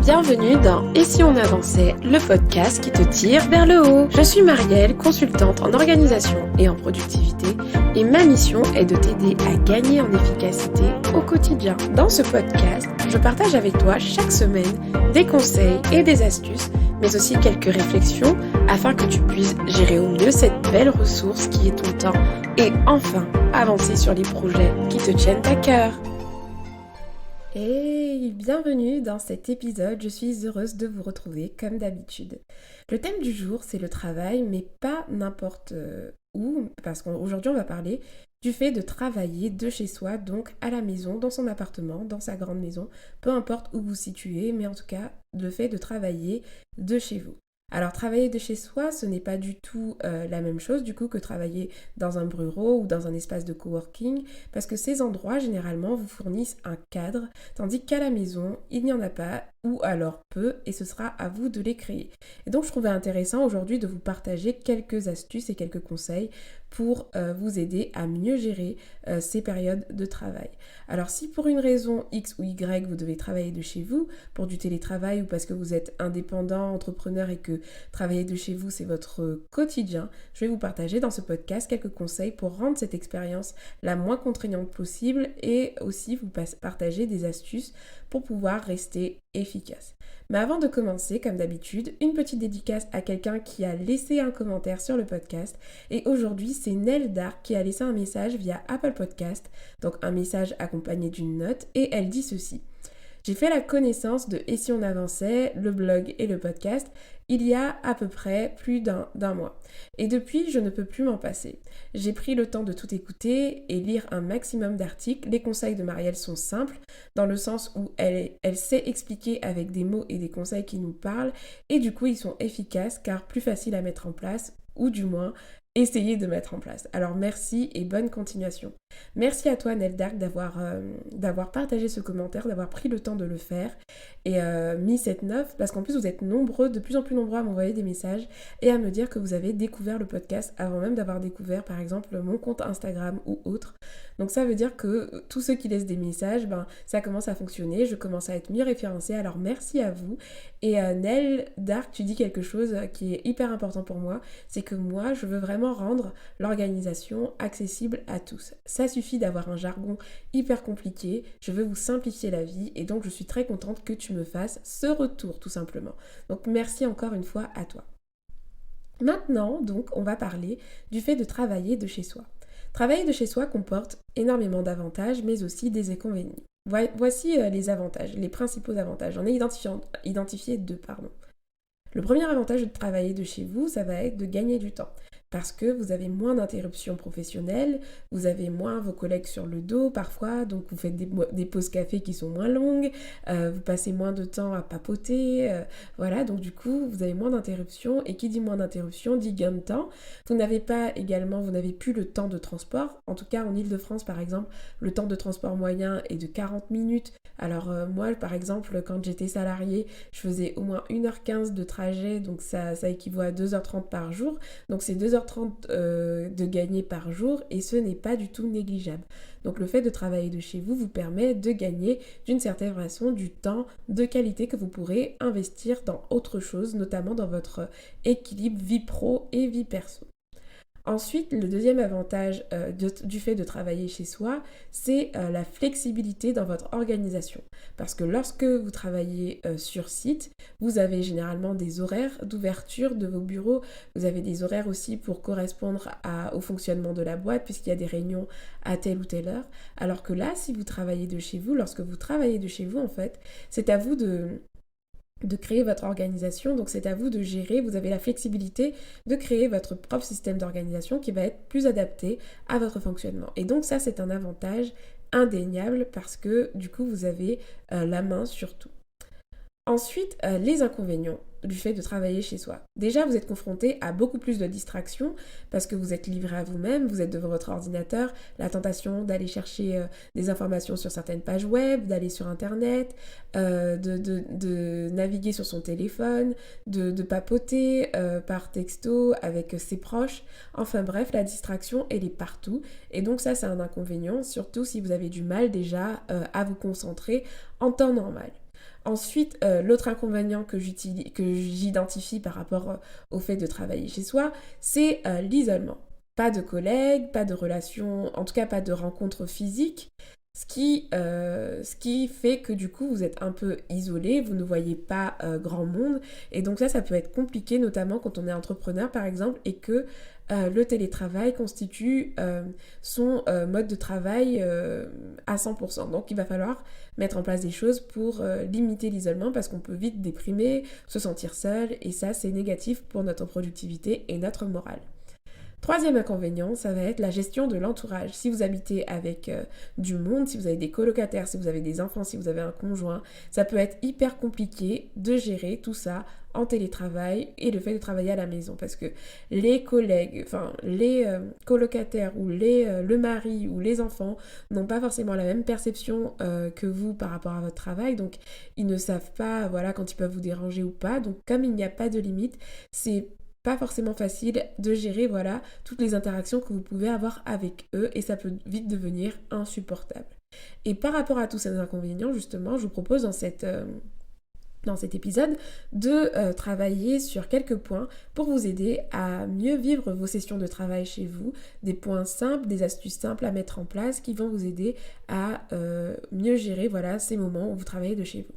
Bienvenue dans Et si on avançait, le podcast qui te tire vers le haut. Je suis Marielle, consultante en organisation et en productivité, et ma mission est de t'aider à gagner en efficacité au quotidien. Dans ce podcast, je partage avec toi chaque semaine des conseils et des astuces, mais aussi quelques réflexions afin que tu puisses gérer au mieux cette belle ressource qui est ton temps et enfin avancer sur les projets qui te tiennent à cœur. Et bienvenue dans cet épisode, je suis heureuse de vous retrouver comme d'habitude. Le thème du jour c'est le travail, mais pas n'importe où, parce qu'aujourd'hui on va parler du fait de travailler de chez soi, donc à la maison, dans son appartement, dans sa grande maison, peu importe où vous vous situez, mais en tout cas le fait de travailler de chez vous. Alors travailler de chez soi, ce n'est pas du tout la même chose du coup que travailler dans un bureau ou dans un espace de coworking, parce que ces endroits généralement vous fournissent un cadre, tandis qu'à la maison, il n'y en a pas, ou alors peu, et ce sera à vous de les créer. Et donc je trouvais intéressant aujourd'hui de vous partager quelques astuces et quelques conseils pour vous aider à mieux gérer ces périodes de travail. Alors si pour une raison X ou Y vous devez travailler de chez vous, pour du télétravail ou parce que vous êtes indépendant, entrepreneur et que travailler de chez vous c'est votre quotidien, je vais vous partager dans ce podcast quelques conseils pour rendre cette expérience la moins contraignante possible et aussi vous partager des astuces pour pouvoir rester efficace. Mais avant de commencer, comme d'habitude, une petite dédicace à quelqu'un qui a laissé un commentaire sur le podcast. Et aujourd'hui, c'est Nell Dark qui a laissé un message via Apple Podcast, donc un message accompagné d'une note, et elle dit ceci. J'ai fait la connaissance de Et si on avançait, le blog et le podcast, il y a à peu près plus d'un mois. Et depuis, je ne peux plus m'en passer. J'ai pris le temps de tout écouter et lire un maximum d'articles. Les conseils de Marielle sont simples, dans le sens où elle sait expliquer avec des mots et des conseils qui nous parlent, et du coup, ils sont efficaces car plus faciles à mettre en place, ou du moins, essayer de mettre en place. Alors merci et bonne continuation. Merci à toi Nell Dark d'avoir partagé ce commentaire, d'avoir pris le temps de le faire et mis cette note, parce qu'en plus vous êtes nombreux, de plus en plus nombreux à m'envoyer des messages et à me dire que vous avez découvert le podcast avant même d'avoir découvert par exemple mon compte Instagram ou autre. Donc ça veut dire que tous ceux qui laissent des messages, ça commence à fonctionner, je commence à être mieux référencée, alors merci à vous. Et Nell Dark, tu dis quelque chose qui est hyper important pour moi, c'est que moi je veux vraiment rendre l'organisation accessible à tous. Ça suffit d'avoir un jargon hyper compliqué, je veux vous simplifier la vie et donc je suis très contente que tu me fasses ce retour tout simplement. Donc merci encore une fois à toi. Maintenant donc on va parler du fait de travailler de chez soi. Travailler de chez soi comporte énormément d'avantages mais aussi des inconvénients. Voici les avantages, les principaux avantages. J'en ai identifié deux, pardon. Le premier avantage de travailler de chez vous, ça va être de gagner du temps. Parce que vous avez moins d'interruptions professionnelles, vous avez moins vos collègues sur le dos parfois, donc vous faites des pauses café qui sont moins longues, vous passez moins de temps à papoter, voilà, donc du coup vous avez moins d'interruptions, et qui dit moins d'interruptions dit gain de temps. Vous n'avez plus le temps de transport, en tout cas en Île-de-France par exemple, le temps de transport moyen est de 40 minutes, alors moi par exemple quand j'étais salariée, je faisais au moins 1h15 de trajet, donc ça équivaut à 2h30 par jour, donc c'est 2h30 de gagner par jour et ce n'est pas du tout négligeable. Donc le fait de travailler de chez vous vous permet de gagner d'une certaine façon du temps de qualité que vous pourrez investir dans autre chose, notamment dans votre équilibre vie pro et vie perso. Ensuite, le deuxième avantage du fait de travailler chez soi, c'est la flexibilité dans votre organisation. Parce que lorsque vous travaillez sur site, vous avez généralement des horaires d'ouverture de vos bureaux. Vous avez des horaires aussi pour correspondre au fonctionnement de la boîte, puisqu'il y a des réunions à telle ou telle heure. Alors que là, si vous travaillez de chez vous, lorsque vous travaillez de chez vous, en fait, c'est à vous de créer votre organisation, donc c'est à vous de gérer, vous avez la flexibilité de créer votre propre système d'organisation qui va être plus adapté à votre fonctionnement. Et donc ça c'est un avantage indéniable parce que du coup vous avez la main sur tout. Ensuite, les inconvénients du fait de travailler chez soi. Déjà, vous êtes confronté à beaucoup plus de distractions parce que vous êtes livré à vous-même, vous êtes devant votre ordinateur, la tentation d'aller chercher des informations sur certaines pages web, d'aller sur internet, de naviguer sur son téléphone, de papoter par texto avec ses proches. Enfin bref, la distraction, elle est partout et donc ça, c'est un inconvénient, surtout si vous avez du mal déjà à vous concentrer en temps normal. Ensuite, l'autre inconvénient que j'identifie par rapport au fait de travailler chez soi, c'est l'isolement. Pas de collègues, pas de relations, en tout cas pas de rencontres physiques, ce qui fait que du coup vous êtes un peu isolé, vous ne voyez pas grand monde, et donc ça peut être compliqué, notamment quand on est entrepreneur par exemple, et que le télétravail constitue son mode de travail à 100%. Donc il va falloir mettre en place des choses pour limiter l'isolement parce qu'on peut vite déprimer, se sentir seul, et ça c'est négatif pour notre productivité et notre morale. Troisième inconvénient, ça va être la gestion de l'entourage. Si vous habitez avec du monde, si vous avez des colocataires, si vous avez des enfants, si vous avez un conjoint, ça peut être hyper compliqué de gérer tout ça en télétravail et le fait de travailler à la maison parce que les collègues, enfin les colocataires ou le mari ou les enfants n'ont pas forcément la même perception que vous par rapport à votre travail, donc ils ne savent pas voilà quand ils peuvent vous déranger ou pas, donc comme il n'y a pas de limite, c'est pas forcément facile de gérer voilà toutes les interactions que vous pouvez avoir avec eux et ça peut vite devenir insupportable. Et par rapport à tous ces inconvénients, justement, je vous propose dans cet épisode de travailler sur quelques points pour vous aider à mieux vivre vos sessions de travail chez vous, des points simples, des astuces simples à mettre en place qui vont vous aider à mieux gérer voilà, ces moments où vous travaillez de chez vous.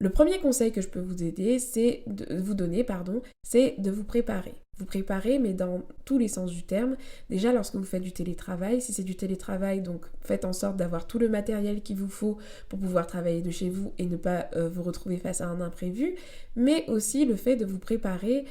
Le premier conseil que je peux vous aider, c'est de vous donner, c'est de vous préparer. Vous préparez, mais dans tous les sens du terme. Déjà, lorsque vous faites du télétravail, si c'est du télétravail, donc faites en sorte d'avoir tout le matériel qu'il vous faut pour pouvoir travailler de chez vous et ne pas vous retrouver face à un imprévu, mais aussi le fait de vous préparer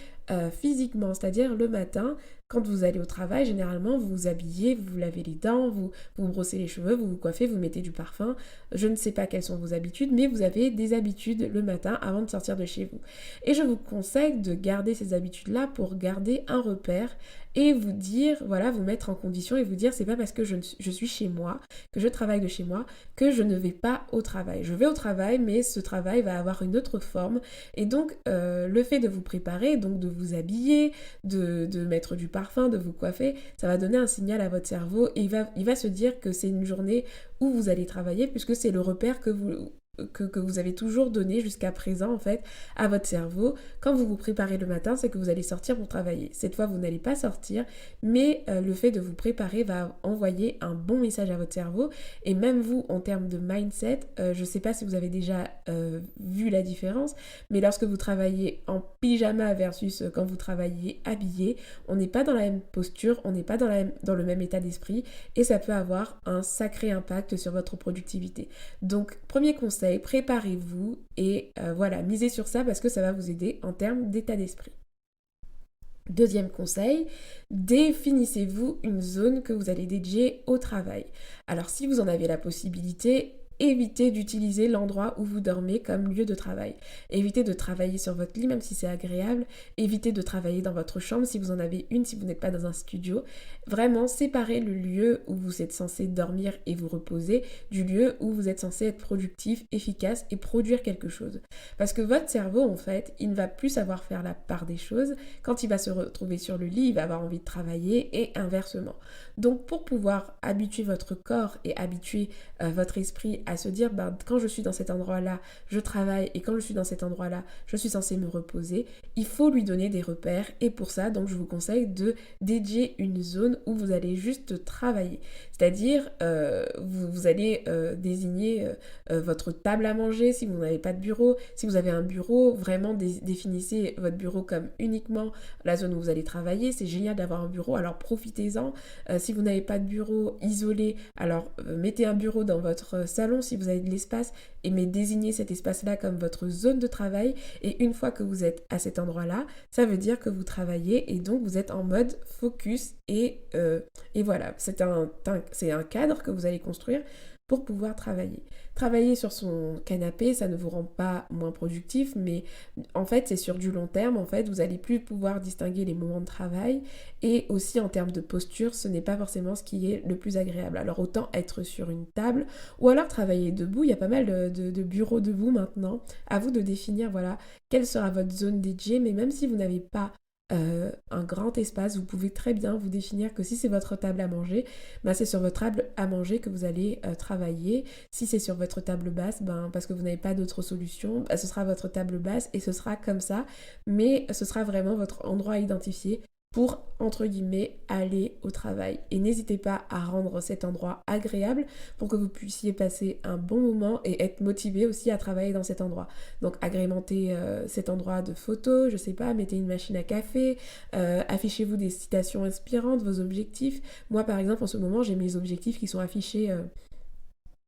physiquement, c'est-à-dire le matin, quand vous allez au travail, généralement, vous vous habillez, vous vous lavez les dents, vous brossez les cheveux, vous vous coiffez, vous mettez du parfum. Je ne sais pas quelles sont vos habitudes, mais vous avez des habitudes le matin avant de sortir de chez vous. Et je vous conseille de garder ces habitudes-là pour garder un repère et vous dire, voilà, vous mettre en condition et vous dire, c'est pas parce que je suis chez moi, que je travaille de chez moi, que je ne vais pas au travail. Je vais au travail, mais ce travail va avoir une autre forme. Et donc, le fait de vous préparer, donc de vous habiller, de mettre du parfum, de vous coiffer, ça va donner un signal à votre cerveau et il va se dire que c'est une journée où vous allez travailler puisque c'est le repère que vous avez toujours donné jusqu'à présent en fait à votre cerveau. Quand vous vous préparez le matin, c'est que vous allez sortir pour travailler. Cette fois, vous n'allez pas sortir, mais le fait de vous préparer va envoyer un bon message à votre cerveau. Et même vous, en termes de mindset, je ne sais pas si vous avez déjà vu la différence, mais lorsque vous travaillez en pyjama versus quand vous travaillez habillé, on n'est pas dans la même posture, on n'est pas dans le même état d'esprit et ça peut avoir un sacré impact sur votre productivité. Donc, premier conseil, préparez-vous et voilà, misez sur ça parce que ça va vous aider en termes d'état d'esprit. Deuxième conseil, définissez-vous une zone que vous allez dédier au travail. Alors si vous en avez la possibilité, évitez d'utiliser l'endroit où vous dormez comme lieu de travail. Évitez de travailler sur votre lit même si c'est agréable. Évitez de travailler dans votre chambre si vous en avez une, si vous n'êtes pas dans un studio. Vraiment, séparez le lieu où vous êtes censé dormir et vous reposer du lieu où vous êtes censé être productif, efficace et produire quelque chose. Parce que votre cerveau, en fait, il ne va plus savoir faire la part des choses. Quand il va se retrouver sur le lit, il va avoir envie de travailler et inversement. Donc, pour pouvoir habituer votre corps et habituer votre esprit à se dire quand je suis dans cet endroit-là, je travaille et quand je suis dans cet endroit-là, je suis censée me reposer, il faut lui donner des repères et pour ça, donc je vous conseille de dédier une zone où vous allez juste travailler. C'est-à-dire, vous allez désigner votre table à manger si vous n'avez pas de bureau. Si vous avez un bureau, vraiment définissez votre bureau comme uniquement la zone où vous allez travailler. C'est génial d'avoir un bureau, alors profitez-en. Si vous n'avez pas de bureau isolé, alors mettez un bureau dans votre salon si vous avez de l'espace mais désignez cet espace-là comme votre zone de travail et une fois que vous êtes à cet endroit-là, ça veut dire que vous travaillez et donc vous êtes en mode focus et voilà, c'est un cadre que vous allez construire pour pouvoir travailler. Travailler sur son canapé, ça ne vous rend pas moins productif, mais en fait, c'est sur du long terme. En fait, vous allez plus pouvoir distinguer les moments de travail et aussi en termes de posture, ce n'est pas forcément ce qui est le plus agréable. Alors autant être sur une table ou alors travailler debout. Il y a pas mal de bureaux debout maintenant. À vous de définir, voilà, quelle sera votre zone dédiée, mais même si vous n'avez pas un grand espace. Vous pouvez très bien vous définir que si c'est votre table à manger, c'est sur votre table à manger que vous allez travailler. Si c'est sur votre table basse, parce que vous n'avez pas d'autre solution, ce sera votre table basse et ce sera comme ça. Mais ce sera vraiment votre endroit identifié pour, entre guillemets, aller au travail. Et n'hésitez pas à rendre cet endroit agréable pour que vous puissiez passer un bon moment et être motivé aussi à travailler dans cet endroit. Donc agrémentez cet endroit de photos, je sais pas, mettez une machine à café, affichez-vous des citations inspirantes, vos objectifs. Moi par exemple en ce moment j'ai mes objectifs qui sont affichés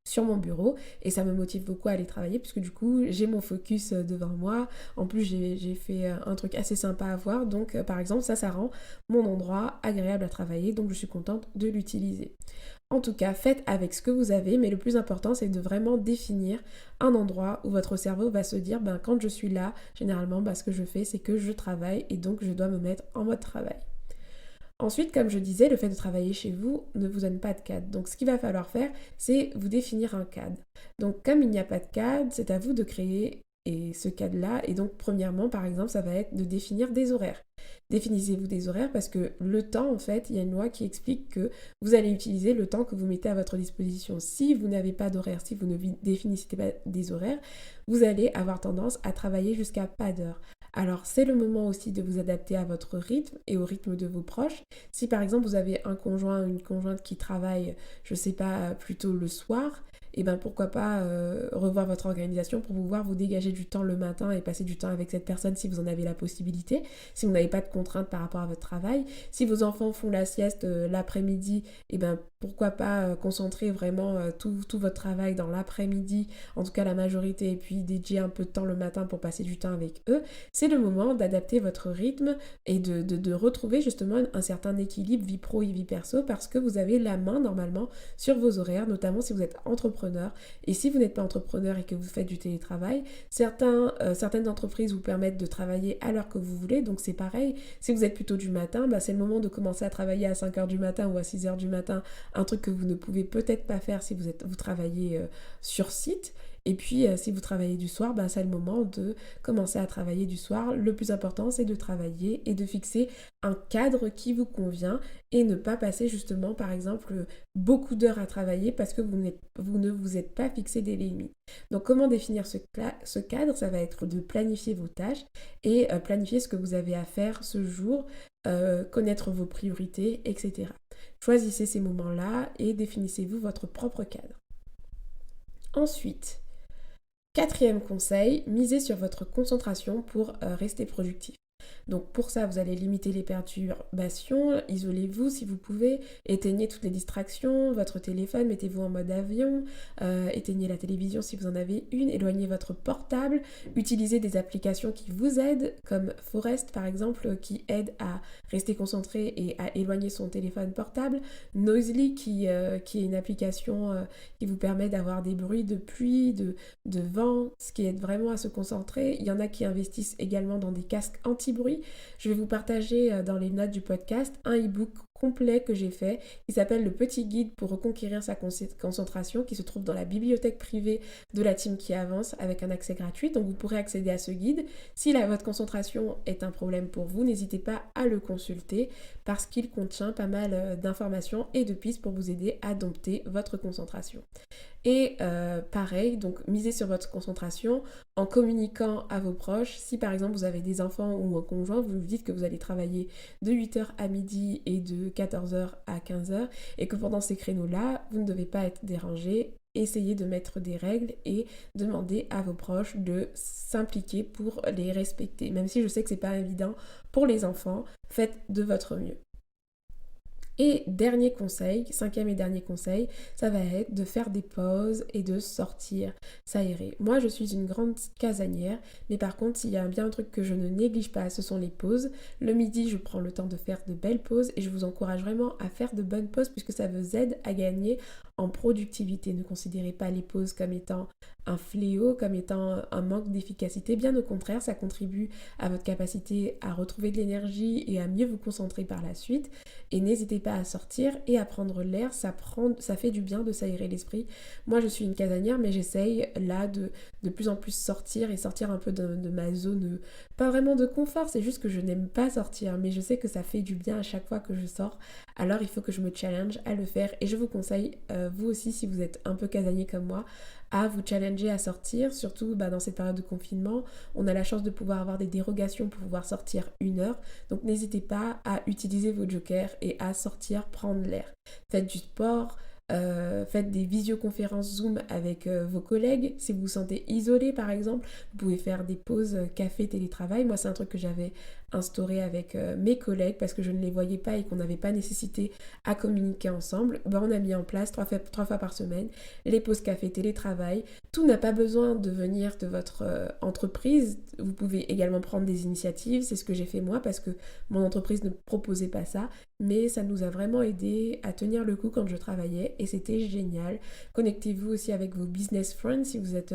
sur mon bureau et ça me motive beaucoup à aller travailler puisque du coup j'ai mon focus devant moi. En plus j'ai fait un truc assez sympa à voir, donc par exemple ça rend mon endroit agréable à travailler, donc je suis contente de l'utiliser. En tout cas, faites avec ce que vous avez, mais le plus important, c'est de vraiment définir un endroit où votre cerveau va se dire, quand je suis là, généralement, ce que je fais, c'est que je travaille et donc je dois me mettre en mode travail. Ensuite, comme je disais, le fait de travailler chez vous ne vous donne pas de cadre. Donc ce qu'il va falloir faire, c'est vous définir un cadre. Donc comme il n'y a pas de cadre, c'est à vous de créer ce cadre-là. Et donc premièrement, par exemple, ça va être de définir des horaires. Définissez-vous des horaires parce que le temps, en fait, il y a une loi qui explique que vous allez utiliser le temps que vous mettez à votre disposition. Si vous n'avez pas d'horaire, si vous ne définissez pas des horaires, vous allez avoir tendance à travailler jusqu'à pas d'heure. Alors c'est le moment aussi de vous adapter à votre rythme et au rythme de vos proches. Si par exemple vous avez un conjoint ou une conjointe qui travaille, je sais pas, plutôt le soir, et pourquoi pas revoir votre organisation pour pouvoir vous dégager du temps le matin et passer du temps avec cette personne si vous en avez la possibilité, si vous n'avez pas de contraintes par rapport à votre travail. Si vos enfants font la sieste l'après-midi, pourquoi pas concentrer vraiment tout votre travail dans l'après-midi, en tout cas la majorité, et puis dédier un peu de temps le matin pour passer du temps avec eux. C'est le moment d'adapter votre rythme et de retrouver justement un certain équilibre vie pro et vie perso parce que vous avez la main normalement sur vos horaires, notamment si vous êtes entrepreneur. Et si vous n'êtes pas entrepreneur et que vous faites du télétravail, certaines entreprises vous permettent de travailler à l'heure que vous voulez, donc c'est pareil. Si vous êtes plutôt du matin, c'est le moment de commencer à travailler à 5h du matin ou à 6h du matin, un truc que vous ne pouvez peut-être pas faire si vous travaillez sur site. Et puis, si vous travaillez du soir, c'est le moment de commencer à travailler du soir. Le plus important, c'est de travailler et de fixer un cadre qui vous convient et ne pas passer justement, par exemple, beaucoup d'heures à travailler parce que vous ne vous êtes pas fixé des limites. Donc, comment définir ce cadre? Ça va être de planifier vos tâches et planifier ce que vous avez à faire ce jour, connaître vos priorités, etc. Choisissez ces moments-là et définissez-vous votre propre cadre. Ensuite, quatrième conseil, misez sur votre concentration pour rester productif. Donc pour ça, vous allez limiter les perturbations, isolez-vous si vous pouvez, éteignez toutes les distractions, votre téléphone, mettez-vous en mode avion, éteignez la télévision si vous en avez une, éloignez votre portable, utilisez des applications qui vous aident, comme Forest par exemple, qui aide à rester concentré et à éloigner son téléphone portable, Noisely qui est une application qui vous permet d'avoir des bruits de pluie, de vent, ce qui aide vraiment à se concentrer. Il y en a qui investissent également dans des casques anti-bruit. Je vais vous partager dans les notes du podcast un e-book complet que j'ai fait qui s'appelle Le Petit Guide pour reconquérir sa concentration, qui se trouve dans la bibliothèque privée de la team qui avance avec un accès gratuit. Donc vous pourrez accéder à ce guide. Si votre concentration est un problème pour vous, n'hésitez pas à le consulter parce qu'il contient pas mal d'informations et de pistes pour vous aider à dompter votre concentration. Et pareil, donc misez sur votre concentration en communiquant à vos proches. Si par exemple vous avez des enfants ou un conjoint, vous vous dites que vous allez travailler de 8h à midi et de 14h à 15h et que pendant ces créneaux-là, vous ne devez pas être dérangé. Essayez de mettre des règles et demandez à vos proches de s'impliquer pour les respecter. Même si je sais que c'est pas évident pour les enfants, faites de votre mieux. Et dernier conseil, cinquième et dernier conseil, ça va être de faire des pauses et de sortir, s'aérer. Moi, je suis une grande casanière, mais par contre, s'il y a bien un truc que je ne néglige pas, ce sont les pauses. Le midi, je prends le temps de faire de belles pauses et je vous encourage vraiment à faire de bonnes pauses puisque ça vous aide à gagner en productivité. Ne considérez pas les pauses comme étant un fléau, comme étant un manque d'efficacité. Bien au contraire, ça contribue à votre capacité à retrouver de l'énergie et à mieux vous concentrer par la suite. Et n'hésitez pas à sortir et à prendre l'air, ça fait du bien de s'aérer l'esprit. Moi, je suis une casanière, mais j'essaye là de plus en plus sortir et sortir un peu de ma zone, pas vraiment de confort, c'est juste que je n'aime pas sortir, mais je sais que ça fait du bien à chaque fois que je sors. Alors il faut que je me challenge à le faire et je vous conseille, vous aussi si vous êtes un peu casanier comme moi, à vous challenger à sortir, surtout dans cette période de confinement. On a la chance de pouvoir avoir des dérogations pour pouvoir sortir 1 heure, donc n'hésitez pas à utiliser vos jokers et à sortir prendre l'air. Faites du sport, faites des visioconférences Zoom avec vos collègues. Si vous vous sentez isolé par exemple, vous pouvez faire des pauses café télétravail. Moi c'est un truc que j'avais instauré avec mes collègues parce que je ne les voyais pas et qu'on n'avait pas nécessité à communiquer ensemble. On a mis en place 3 fois par semaine les pauses café télétravail. Tout n'a pas besoin de venir de votre entreprise. Vous pouvez également prendre des initiatives. C'est ce que j'ai fait moi parce que mon entreprise ne proposait pas ça, mais ça nous a vraiment aidé à tenir le coup quand je travaillais et c'était génial. Connectez-vous aussi avec vos business friends si vous êtes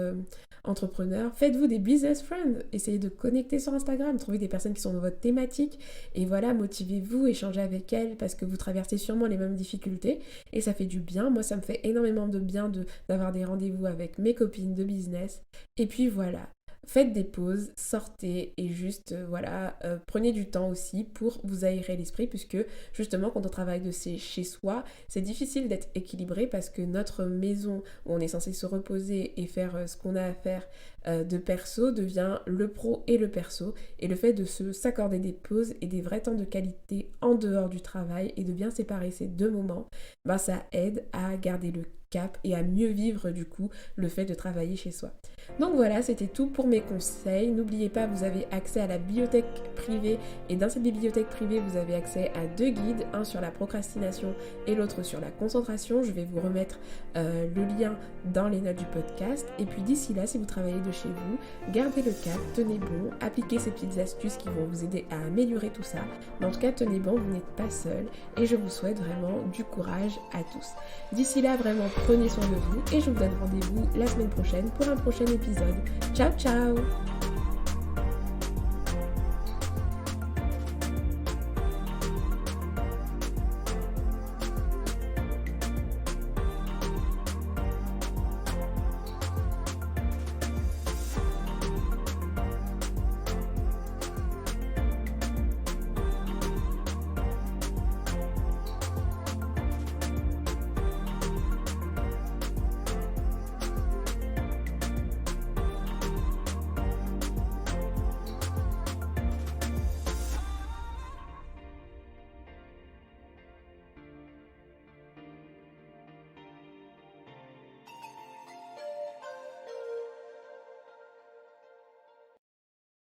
entrepreneur. Faites-vous des business friends, essayez de connecter sur Instagram, trouvez des personnes qui sont dans votre thématique et voilà, motivez-vous, échangez avec elles parce que vous traversez sûrement les mêmes difficultés et ça fait du bien. Moi ça me fait énormément de bien d'avoir des rendez-vous avec mes copines de business et puis voilà. Faites des pauses, sortez et juste prenez du temps aussi pour vous aérer l'esprit puisque justement quand on travaille de chez soi, c'est difficile d'être équilibré parce que notre maison où on est censé se reposer et faire ce qu'on a à faire de perso devient le pro et le perso et le fait de s'accorder des pauses et des vrais temps de qualité en dehors du travail et de bien séparer ces 2 moments, ça aide à garder le cap et à mieux vivre du coup le fait de travailler chez soi. Donc voilà, c'était tout pour mes conseils. N'oubliez pas, vous avez accès à la bibliothèque privée et dans cette bibliothèque privée, vous avez accès à 2 guides, un sur la procrastination et l'autre sur la concentration. Je vais vous remettre le lien dans les notes du podcast. Et puis d'ici là, si vous travaillez de chez vous, gardez le cap, tenez bon, appliquez ces petites astuces qui vont vous aider à améliorer tout ça. Mais en tout cas, tenez bon, vous n'êtes pas seul et je vous souhaite vraiment du courage à tous. D'ici là, vraiment, prenez soin de vous et je vous donne rendez-vous la semaine prochaine pour un prochain épisode. Ciao ciao!